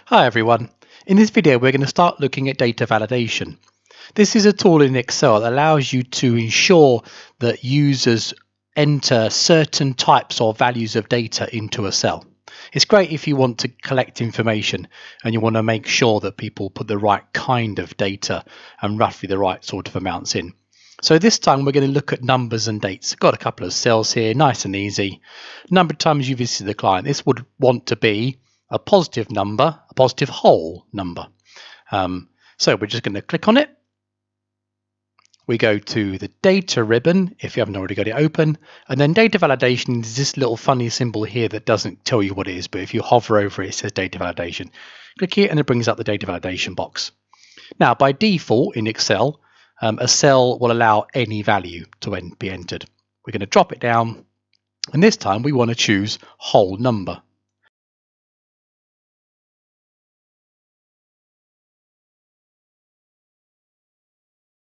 Hi everyone. In this video we're going to start looking at data validation. This is a tool in Excel that allows you to ensure that users enter certain types or values of data into a cell. It's great if you want to collect information and you want to make sure that people put the right kind of data and roughly the right sort of amounts in. So this time we're going to look at numbers and dates. I've got a couple of cells here, nice and easy. Number of times you visited the client. This would want to be a positive number, a positive whole number. So we're just going to click on it. We go to the data ribbon if you haven't already got it open, and then data validation is this little funny symbol here that doesn't tell you what it is, but if you hover over it, it says data validation. Click here and it brings up the data validation box. Now by default in Excel, a cell will allow any value to be entered. We're going to drop it down, and this time we want to choose whole number